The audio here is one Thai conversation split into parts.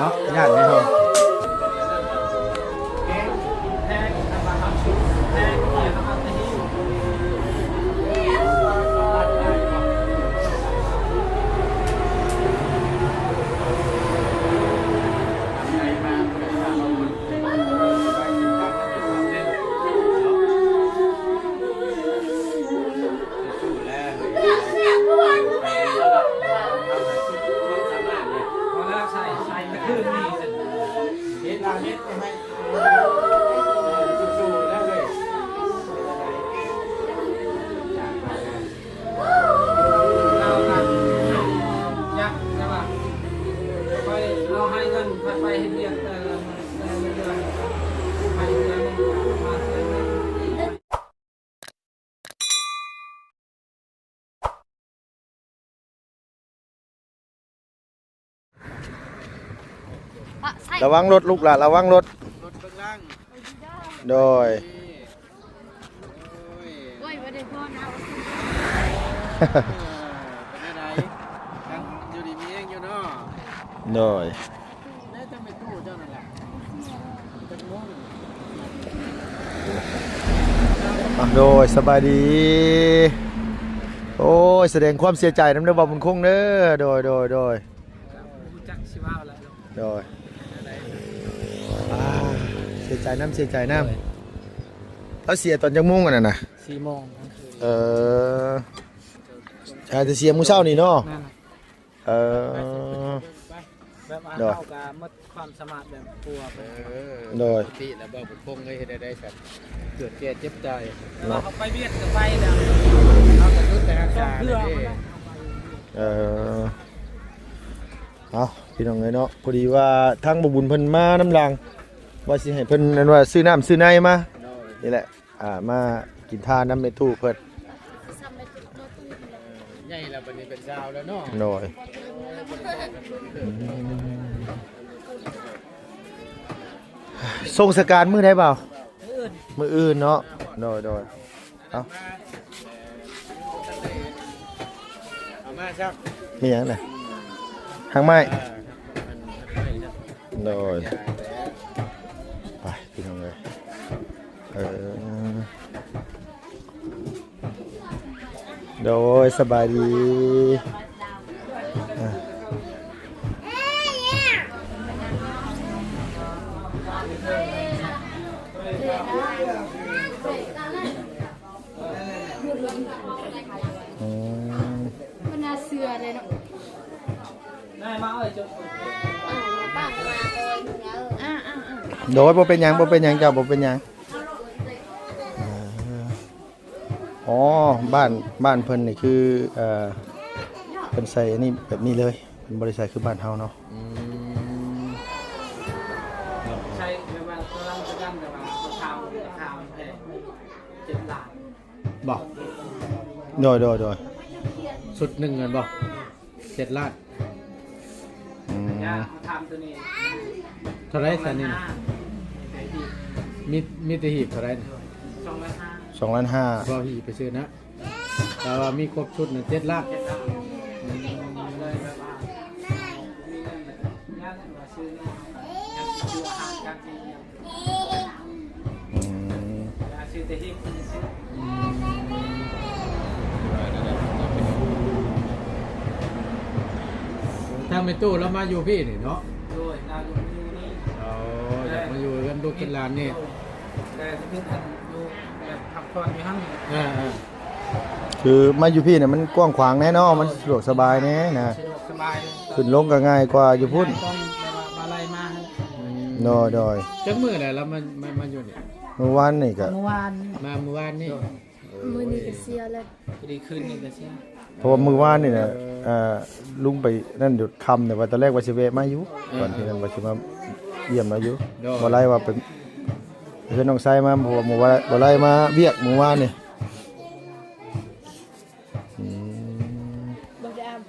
นาะญาติไม่ทองระวังรถลูกหล่ะระวังรถโดยโอ้ยไม่ได้พ่อนะเป็นอะไรยังอยู่ดีมีเองอยู่เนาะโดยแม่จะไม่ตู้เจ้านั่นแหละจะงงโดยสบายดีโอ้ยแสดงความเสียใจน้ำเด้อบ่บุญคงเด้อโดยจักชิว่าอะไรโดยเสียใจน้ำแล้วเสียตอนจังมุ่งกันนะ4 โมงใช่จะเสียมื้อเช้านี่เนาะแบบเข้ากับมัดความสามารถแบบกลัวไปโดยที่แล้วบ่บุญคงเลยได้ครับเกิดแก่เจ็บใจเขาไปเวียดกับไปแล้วเขาจะรู้แต่อาการเอาพี่น้องเลยเนาะพอดีว่าทั้งบุญเพิ่นมาน้ำลังว่าสิให้เพิ่นนั่นว่าซื้อน้ำซื้อในมานี่แหละมากินทานน้ำเมตู้เพิ่นใหญ่แล้วบัดนี้เป็นดาวแล้วเนาะโดยส่งสการมื้อได้เปล่ามื้ออื่นเนาะโดยเอามาซักมีหยังน่ะหางไม้โดยไปพี่น้องเลยโดยสบายดีมันน่าเสือเลยเนาะได้มาเอ้ยจบบ้างมาโดยบ่เป็นหยังเจ้าบ่เป็นหยังอ๋อบ้านเพิ่นนี่คือเพิ่นใส่อันนี้แบบนี้เลยเป็นบริษัทคือบ้านเฮาเนาะใช่แบบว่ากำลังจะกันแต่ว่าราคาแพง7 ล้านบ่โดยสุด1เงินบ่7 ล้านทำตัวนี้เท่าไรสันนี่มีแต่หีบเท่าไร2.5 ล้านพอหีบไปซื้อนะแต่ว่ามีครบชุดเนี่ย7 ล้านถ้าไม่ตู้แล้วมาอยู่พี่นี่เนาะด้วยเราอยู่นี่อยากมาอยู่กันลูกกันหลานนี่แต่ที่ท่านอยู่แบบพักผ่อนอยู่ห้องคือมาอยู่พี่เนี่ยมันกว้างขวางแน่นอนมันสะดวกสบายแน่นะสะดวกสบายขึ้นลงก็ง่ายกว่าอยู่พุ่นอะไรมาโดยจักมื้อไหนแล้วมันอยู่นี่เมื่อวานนี่ก็เมื่อวานนี่มื้อนี้ก็เสียแล้วดีขึ้นนี่ก็เสียเพราะว่ามื้อวานนี่น่ะลุงไปนั่นหยุดคำแต่ว่าตอนแรกว่าสิแวะมาอยู่ก่อนที่นั้นว่าสิมาเยี่ยมมาอยู่บ่ไล่ว่าเป็นเพิ่นน้องไสมาเพราะว่าบ่ไล่มาเวียกมื้อวานนี่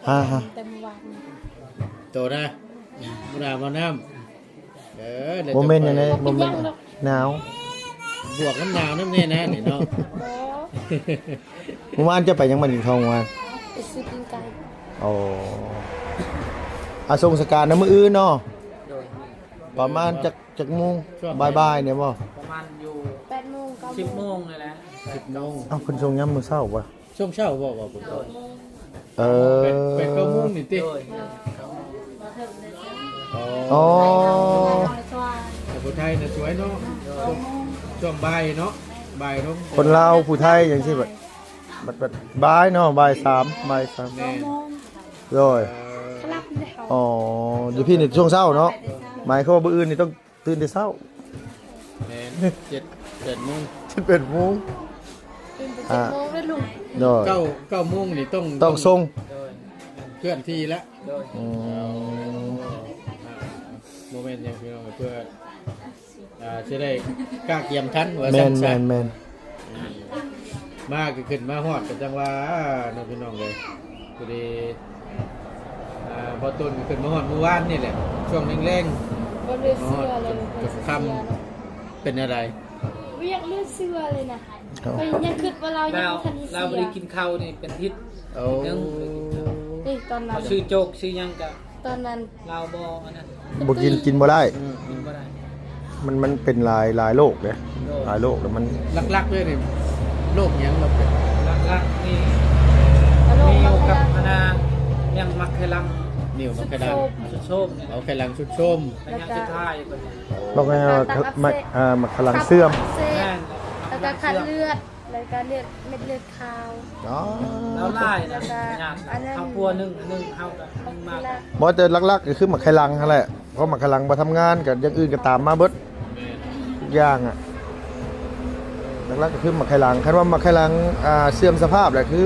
ฮ่าเต็มวันโตได้บ่ได้บ่น้ำโมเมนต์ยังไงโมเมนต์หนาวบวกน้ำหนาวน้ำเนี่ยนะนี่เนาะเมื่อวานจะไปยังมันอีกทองวานไปซื้อปิ้งไก่ทรงสการน้ำมืออื่นเนาะ ประมาณจักโมงบ่ายๆเนี่ยบ่ ประมาณอยู่ 8 โมง 9 10 โมงเลยแหละ 10 โมง เอ้าเพิ่นส่งยามมื้อเช้าบ่ ช่วงเช้าบ่บ่ผม เออ เป็น9 โมงนี่ติ โดย อ๋อ อ๋อ แต่คนไทยน่ะสวยเนาะช่วงบ่ายเนาะบ่ายเนาะ คนลาวผู้ไทยอย่างที่แบบบ่ายเนาะบ่าย3บ่าย3 แม่ โดย ครับเด้อ อ๋ออยู่พี่นี่ช่วงเช้าเนาะหมายความว่ามื้ออื่นนี่ต้องตื่นแต่เช้า แม่7 โมง 11โมง ตื่นแต่7 โมงเลยลุง โดย 9 โมงนี่ต้อง ต้องส่ง โดย เคลื่อนที่แล้ว โดย อืม โมเมนต์อย่างพี่น้องเพื่อจะได้กล้าเกียมทันว่า แม่ สั่ น น แม่ ซะ นแม่น มาก็ขึ้นมาฮอดก็จังว่าน้องพี่น้องเลยพอดีพอต้นก็ขึ้นมาฮอดเมื่อวานนี่แหละช่วงแรง บ่เลือดเสื้อเลย ๆค่ำเป็นอะไร เรียกเลือดเสื้อเลยนะไปยังคิดว่าเรายัง เรา บ่ทันได้ เรา เสี บ่ได้ ย กินข้าวนี่เป็นทิศ เอา นึง นี่ตอนนั้ เขา น ชื่อโจกชื่อหยังก็ ตอนนั้น เราบ่อันนั้น บ่กินบ่ได้ กินบ่ได้ มันเป็นหลายโรคเด้หลายโรคแล้วมัน ลักๆเลยนี่โรคหยังเราเป็น หลักๆนี่ อารม มี ณ์ อยู่ เรา กับ ก็ อันน่ะยังมักเคลัง นิ้วมันกระดัง สุดโชมเนี่ย เอาไข่ลังชุดชม แต่ยังสุดท้ายก็นี่ บอกไงว่ามันกำลังเสื่อม เส้น แม่น แล้วก็คัดเลือดแล้วก็เลือดเม็ดเลือดขาว อ๋อ แล้วไล่นะ แล้วก็ ญาติ อันนั้น ข้าวพัวหนึงเฮาก็นึงมาก แล้ว บ่แต่ลักๆก็คือหมักไข่ลังนั่นแหละเพราะหมักไข่ลังบ่ทำงานกับอย่างอื่นก็ตามมาเบิดทุกอย่างอ่ะลักๆก็คือหมักไข่ลังคันว่าหมักไข่ลังเสื่อมสภาพแหละคือ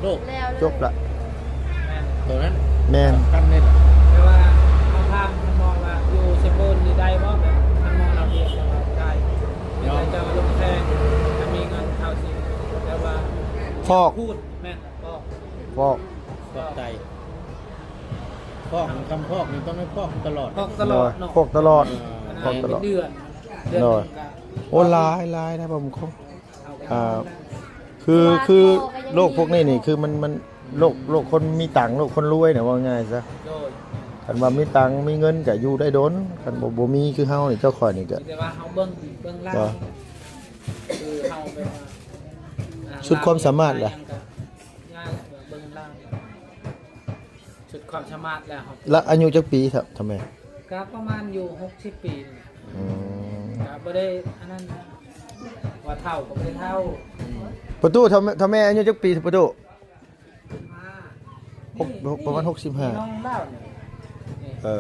โรค แล้ว จบละ แม่น ตัวนั้น แม่น กันนี่ แต่ว่าเขาพามมองว่าอยู่เซโปนนี่ได้บ่แบบมันมองเราเองแต่ว่าได้เดี๋ยวจะลงแทงจะมีเงินเข้าสิแต่ว่า ฟอก พูดแม่นก็ ฟอก ฟอกไตฟอกคำฟอกนี่ต้องไม่ฟอกตลอด พอกตลอดเนาะ ฟอกตลอด พอกตลอดเดือนหนึงก็ โอ้หลายนะผมคงคือโรคพวกนี้นี่คือมันโรคคนมีตังค์โรคคนรวยเนี่ยว่าง่ายซะ โดย คันว่ามีตังค์มีเงินก็อยู่ได้โดนคันบ่มีคือเฮานี่เจ้าข่อยนี่ก็ แต่ว่าเฮาเบิ่งล่าง ก็ คือเฮาไปว่า สุดความสามารถแหละ ง่ายเบิ่งล่างสุดความสามารถแล้วครับ แล้วอายุจักปีครับทำไม ก็ประมาณอยู่60 ปีนี่ อืม ก็บ่ได้อันนั้นว่าเท่าก็บ่ได้เท่า ประตูทำไมอายุจักปีประตู มา ประมาณ น้อง 65 เล่าเนี่ย เอ่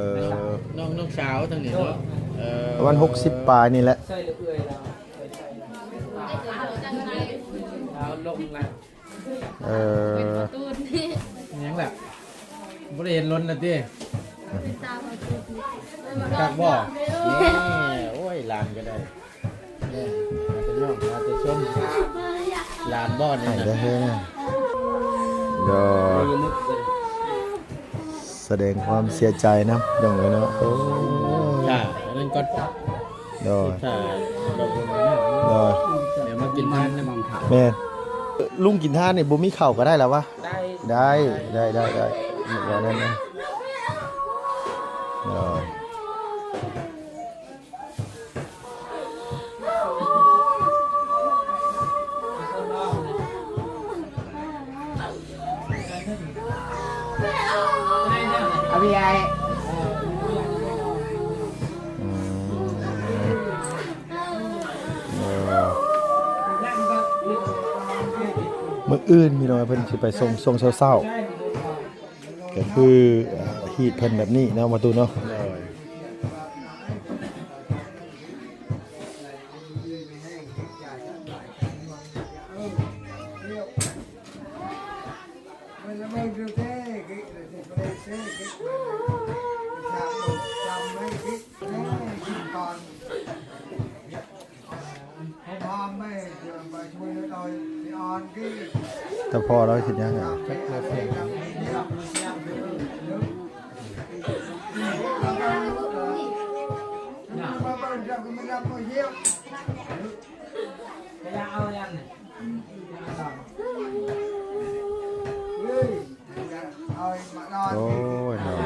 อ น้องสาวทางนี้เนาะ ประมาณ60ปลายนี่แหละ ใช่หรือเอื่อยเราแล้วลงแล้ว เอ่อ ตูนนี่ ยังแหละบ่ได้เห็นล้นนะติ ตามมาตูนนี่ กักบ่นี่โอ้ยหลานก็ได้นี่มาแต่น้องมาแต่ชมหลานบ่นี่ ให้ได้ นะ เฮ้ยนะเดี๋ยวแสดงความเสียใจนะอย่างเลยเนาะโอ้ จ้าอันนั้นก็ เดี๋ยว ถ้าเราบ่มานั่ง เดี๋ยว เดี๋ยวมากินทานน้ำมันผัก แม่ลุงกินท่านนี่บ่มีข้าวก็ได้แล้ววะ ได้ ได้เดี๋ยวนั้นนะเดี๋ยว เอาพี่ใหญ่ อืมมื้ออื่นพี่น้องเพิ่นสิไปส่งเช้าๆก็คือฮีตเพิ่นแบบนี้เนาะมาตูเนาะแต่พอเราคิดยังไง เอายังเนี่ย โอ้ยเนาะ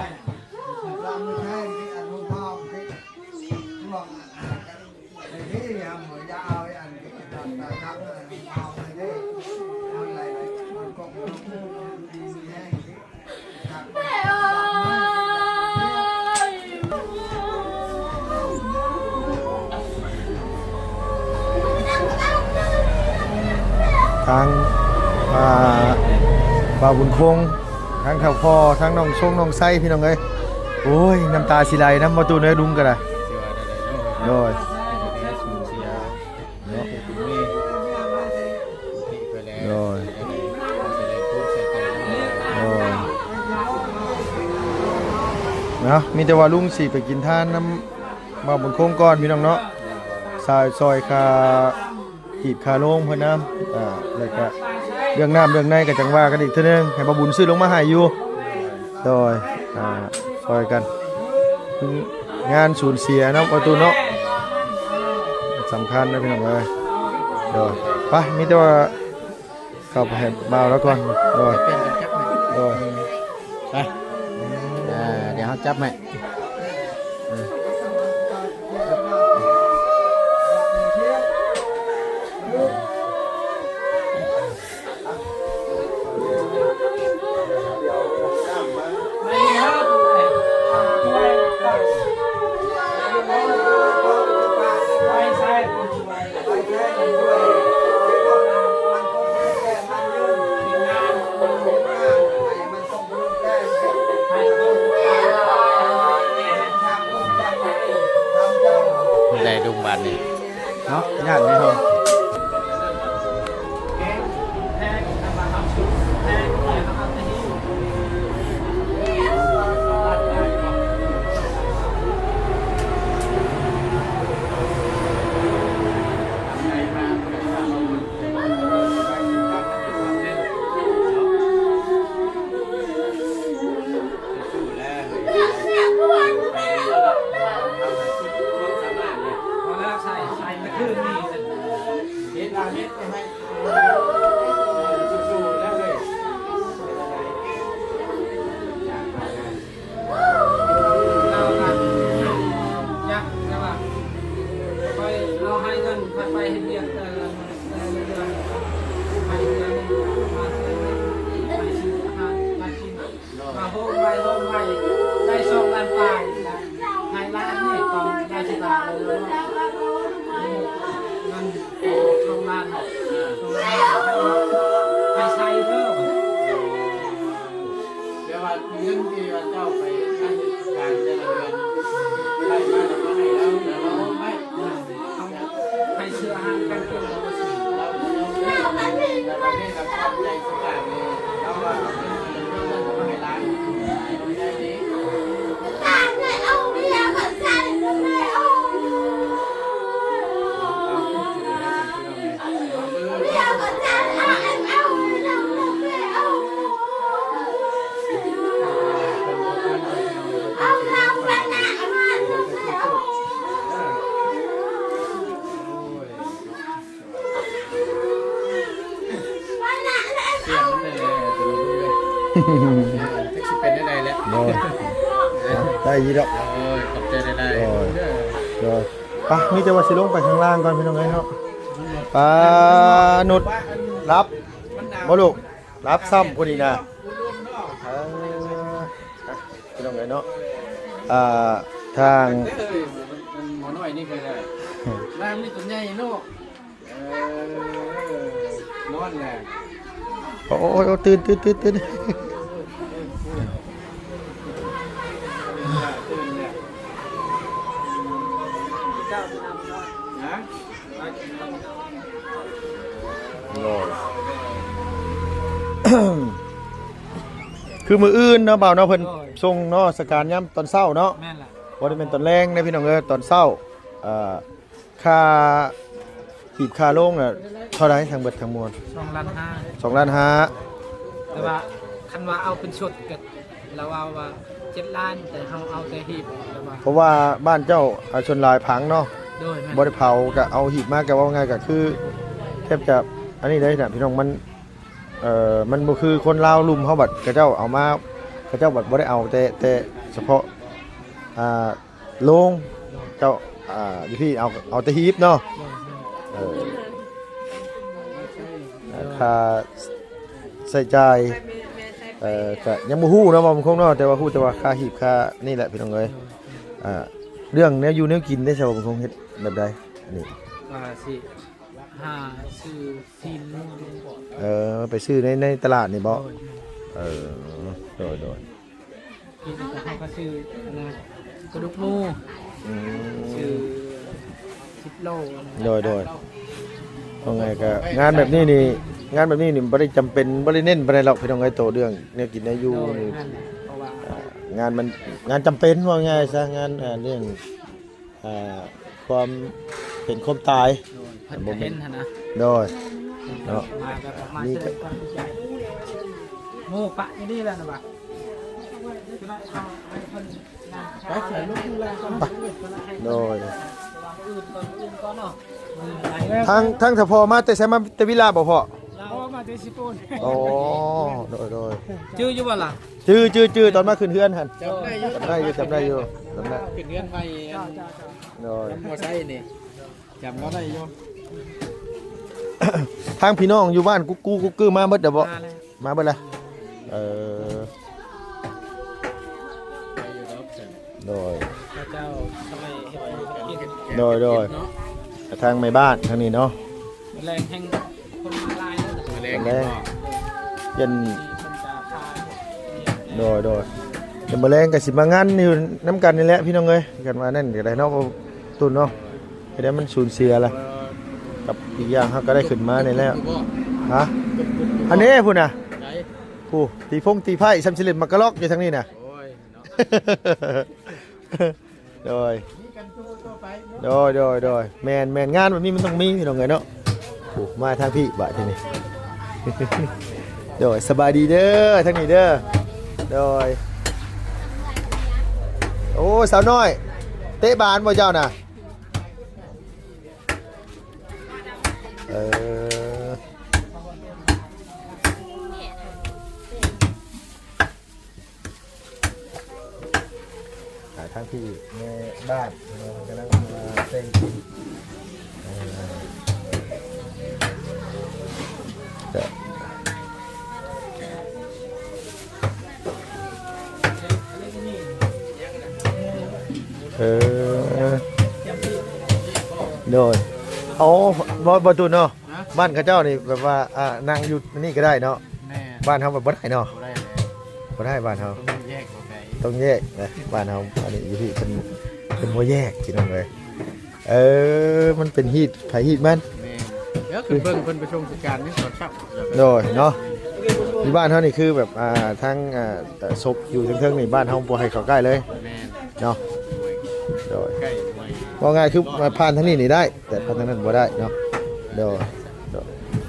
ทางอ่าบ่าวบุญคงทางเฒ่าพ่อทางน้องชงน้องไส้พี่น้องเอ้ยโอ้ยน้ำตาสิไหลน้ำบ่ตูนเอ้ยลุงก็ได้ เชื่อได้เลย โดย ได้สูญเสียเนาะคุณแม่ที่ไปแล้ว โดย แสดงพูดแสดง โอ้ยเนาะมีแต่ว่าลุงสิไปกินทานน้ำบ่าวบุญคงก่อนพี่น้องเนาะซอยคาหีบคาโรงเพิ่นน้ำแล้วก็เรื่องน้ำเรื่องในก็จังว่ากันอีกเทื่อนึงให้บ่าวบุญซื้อลงมาให้อยู่โดยซอยกันงานสูญเสียเนาะประตูเนาะสำคัญนะพี่น้องเอ้ยโดยไปมีแต่ว่าเข้าไปให้บ่าวแล้วก่อนโดย เป็นกันจับไหม โดย ไปเดี๋ยวเขาจับไหม ได้ดุงบานนี่ เนาะยากไหมครับ เดี๋ยวว่าเรื่องที่ว่าเจ้าไปให้การเจริญไล่มาแล้วก็ให้เราแต่เราไม่ให้เชื่อห้างกันเพื่อเราสิเราได้กับความใจสุดเลยเราว่าเราเป็นเรื่องของให้ร้านได้นี้เป็นได้เลย โดยได้ยีดอก โอ้ยขอบใจได้ โดยไปมีแต่ว่าสิลงไปข้างล่างก่อนพี่น้องเอ้ยเนาะปลาหนุดรับบ่ลูกรับซ้ำพอดีนะพี่น้องเอ้ยเนาะทาง หมอน้อยนี่เคยได้น้ำนี่ตัวใหญ่เนาะนอนแหละ โอ้ยตื่น ตื่นเนี่ยนะ คือมืออื่นเนาะบ่าวเนาะเพิ่นส่งเนาะสการย่ำตอนเช้าเนาะ แม่นล่ะ บ่ได้เป็นตอนแรงนะพี่น้องเอ้ยตอนเช้าค่าหีบค่าโรงน่ะเท่าไหร่ทั้งเบิดทั้งมวล 2 ล้าน 2 ล้าน 5แต่ว่าคันว่าเอาเป็นชุดก็เราเอาว่า7 ล้านแต่เฮาเอาแต่หีบแต่ว่า 5เพราะว่าบ้านเจ้าชนลายพังเนาะ โดยแม่น บ่ได้เผาก็เอาหีบมาก็ว่าง่ายก็คือแทบจะอันนี้ได้น่ะพี่น้องมันบ่คือคนลาวลุมเฮาบัดเขาเจ้าเอามาเขาเจ้าบัดบ่ได้เอาแต่เฉพาะโรงเจ้าอยู่พี่เอาแต่หีบเนาะค่าใส่จ่ายก็ยังบ่ฮู้เนาะว่ามันคงเนาะแต่ว่าฮู้แต่ว่าค่าหีบค่านี่แหละพี่น้องเอ้ยเรื่องแนวอยู่แนวกินได้ใช่บ่มันคงเฮ็ดแบบใดอันนี้ ว่าสิ หาซื้อซีนนู่นนี่บ่ ไปซื้อในตลาดนี่บ่โดย กินแต่เขาก็ซื้ออันนะกระดูกหมู อืม ซื้อ10โล โดยว่าไงก็งานแบบนี้นี่บ่ได้จำเป็นบ่ได้เน้นบ่ได้หรอกพี่น้องเอ้ยโตเรื่องเนี่ยกินได้อยู่นี่ เพราะว่าง านมันงานจำเป็นว่าง่ายซะงานเรื่องความเป็นความตาย เพิ่นก็เห็นหั่นนะ โดยเนาะ มาแบบมาแสดงความดีใจโม่ปะอยู่นี่แหละนะบ่ะไปใส่ลูกแรงก่อน โดย อื่นก่อนเนาะ ทั้งถ้าพอมาแต่ใช้มาแต่วิลาบ่พอ เรามาเตสิปูน อ๋อโดย ชื่ออยู่บ่ล่ะ จื้อตอนมาขึ้นเฮือนหั่น จำได้อยู่ จำได้อยู่จำได้ ขึ้นเรือนไป โดย มอไซค์นี่จำก็ได้อยู่ ทางพี่น้องอยู่บ้านกุ๊กกือมาเบิดเด้อบ่ มาแล้ว มาเบิดละเออโดย พระเจ้าทำไมเห็นกิน โดยทางแม่บ้านทางนี้เนาะ แรงแห่งคนมาลายแล้ว มาแรง เย็น มีคนจะพา โดยจะมาแรงกับสิมางานอยู่น้ำกันนี่แหละพี่น้องเอ้ยกันมานั่นก็ได้เนาะตุนเนาะไอ้เดี๋ยวมันสูญเสียละกับอีกอย่างเขาก็ได้ขึ้นมานี่แล้วฮะอันนี้พูดนะ ไหน ผู้ตีไพ่ซัมซิลิตมักกะล็อกอยู่ทางนี้นะ โอ้ยเนาะ โดยแมนงานแบบนี้มันต้องมีพี่น้องเอ้ยเนาะผู้มาทางพี่บ่าทีนี้ โดยสบายดีเด้อทางนี้เด้อโดยโอ้สาวน้อยเตะบานบ่เจ้าน่ะหาทางที่แม่บ้านกำลังมาเต้นกินโดยเอาบ่ตุนเนาะบ้านเขาเจ้านี่แบบว่านั่งอยู่นี่ก็ได้เนาะ แม่ บ้านเฮาแบบบ่ได้เนาะ บ่ได้เลย บ่ได้บ้านเฮา ต้องแยกออกไป ต้องแยกนะบ้านเฮาอันนี้อยู่ที่เป็นบ่แยกพี่น้องเอ้ยมันเป็นฮีตไผฮีตมัน แม่เดี๋ยวขึ้นเบิ่งเพิ่นไปชมกิจการนี่สอนชับ โดยเนาะที่บ้านเฮานี่คือแบบทั้งศพอยู่เทิงๆนี่บ้านเฮาบ่ให้เข้าใกล้เลย แม่ เนาะโดย ใกล้ไว้ ว่าง่ายคือมาผ่านทางนี้นี่ได้ แต่ผ่านทางนั้นบ่ได้เนาะโดย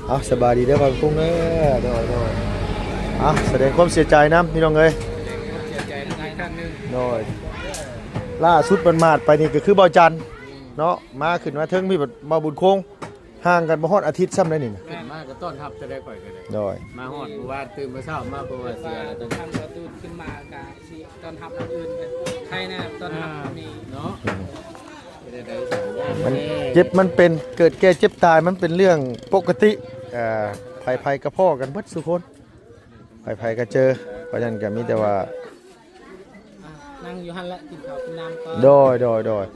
เอาสบายดีเด้อบ่าวกุ้งเด้อโดยแสดงความเสียใจนํพี่น้องเอ้ย เสียใจในครั้งนึง โดยล่าสุดมันมาดไปนี่ก็คือบ่าวจันทร์เนาะมาขึ้นมาเทิงมีแบบมาบุญโคงห่างกันบ่ฮอดอาทิตย์ซ้ำได้นี่นะ ขึ้นมาก็ต้อนรับจะได้ก่อยกันเลย โดย มาฮอดเมื่อวานตื่นมาเช้ามาเพราะว่าเสียแล้ว ตอนทำประตูขึ้นมากะสิตอนทับอันอื่นใครนะตอนทับมี เนาะ มันเจ็บมันเป็นเกิดแก่เจ็บตายมันเป็นเรื่องปกติภัยกับพ่อกันเบิดสุคนภัยก็เจอเพราะฉะนั้นก็มีแต่ว่า นั่งอยู่หันละกินข้าวกินน้ำก็ โดย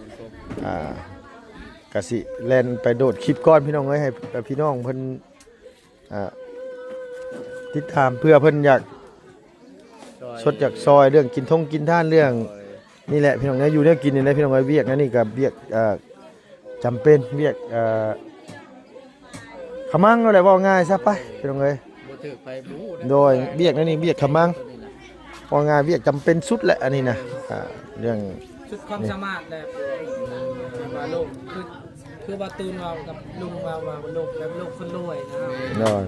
กสิแล่นไปโดดคลิปก้อนพี่น้องเอ้ยให้พี่น้องเพิ่นติดตามเพื่อเพิ่นอยากสดอยากซอยเรื่องกินกินท่านเรื่องนี่แหละพี่น้องเอ้ยอยู่เนี่ยกินนี่แหละพี่น้องเอ้ยเวียกนั่นนี่ก็เวียกจำเป็นเวียกขมังอะไรว่าง่ายซะไปพี่น้องเอ้ย บ่ถือไฟบู โดยเวียกนั่นนี่เวียกขมังว่าง่ายเวียกจำเป็นสุดแหละอันนี้นะเรื่อง ชุดความสามารถแบบว่าโลกคือว่าตูนเรากับลุงว่าโลกแบบโลกคนรวยนะ นอน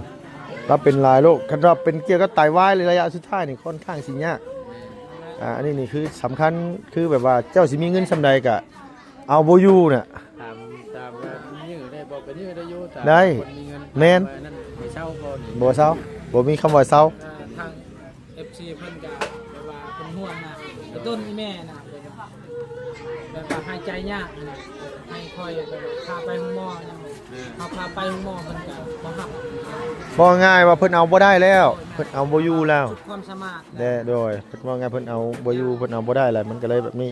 รับเป็นหลายโรคคันรับเป็นเกี่ยวกับไตวายระยะสุดท้ายนี่ค่อนข้างสิยากอันนี้นี่คือสำคัญคือแบบว่าเจ้าสิมีเงินสำใดกะเอาบ่อยู่น่ะ ตามว่ามียื้อได้บ่เป็นยื้อได้อยู่ตาม ได้ คนมีเงิน แม่น นั่นไม่เช่าบ่นี่ บ่เซาบ่มีคำว่าเซา ทาง FC เพิ่นก็แบบว่าเป็นห่วงนะกระตุ้นแม่นะแบบว่าหายใจยากนะให้คอยแบบพาไปห้องหมอยังพาไปห้องหมอมันก็บ่ฮับ บ่ง่ายว่าเพิ่นเอาบ่ได้แล้วเพิ่นเอาบ่อยู่แล้ว ชุดความสามารถ โดยเพิ่นว่าง่ายเพิ่นเอาบ่อยู่เพิ่นเอาบ่ได้แล้วมันก็เลยแบบนี้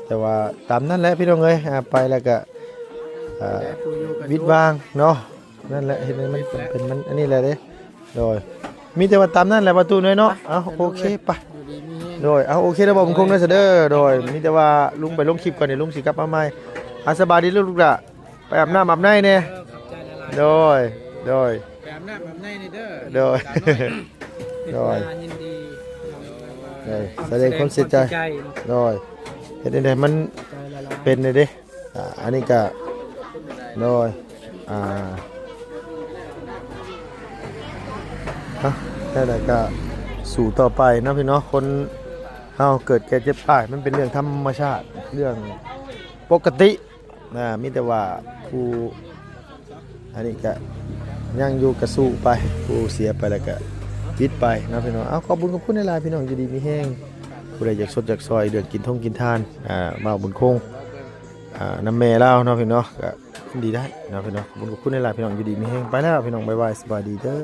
แต่ว่าตามนั้นแหละพี่น้องเอ้ยไปแล้วก็ ผู้อยู่กับ วิดวางเนาะนั่นแหละเห็นไหมมันเป็นมันอันนี้แหละเด้โดยมีแต่ว่าตามนั่นแหละประตูน้อยเนาะเอาโอเคไป อยู่ดีมีแห้ง โดยเอาโอเคแล้วบอกผมคงได้เสด็จโดยมีแต่ว่าลุงไปลงคลิปก่อนเดี๋ยวลุงสิกลับมาใหม่สบายดีลูกๆล่ะไปอาบน้ำอาบในเนี่ย ขอบใจละลาย โดยโดย ไปอาบน้ำอาบในนี่เด้อ โดย เป็น โดย งานยินดี โดยแสดงความเสียใจ โดยเห็นได้มัน ใจละลาย เป็นเลยเด้อันนี้ก็โดยได้เลยก็สู่ต่อไปเนาะพี่เนาะคนเฮาเกิดแก่เจ็บตายมันเป็นเรื่องธรรมชาติเรื่องปกติมีแต่ว่าผู้อันนี้ก็ยังอยู่กระสู้ไปผู้เสียไปแล้วก็ปิดไปเนาะพี่น้องเอาขอบคุณกับคุณในไลน์พี่น้องอยู่ดีมีแห้งผู้ใดอยากสดอยากซอยเดือนกินท่องกินทานบ่าวบุญคงน้ำแม่เล่าเนาะพี่น้องก็ดีได้เนาะพี่น้องขอบคุณกับคุณในไลน์พี่น้องอยู่ดีมีแห้งไปแล้วพี่น้องบ๊ายบายสบายดีเด้อ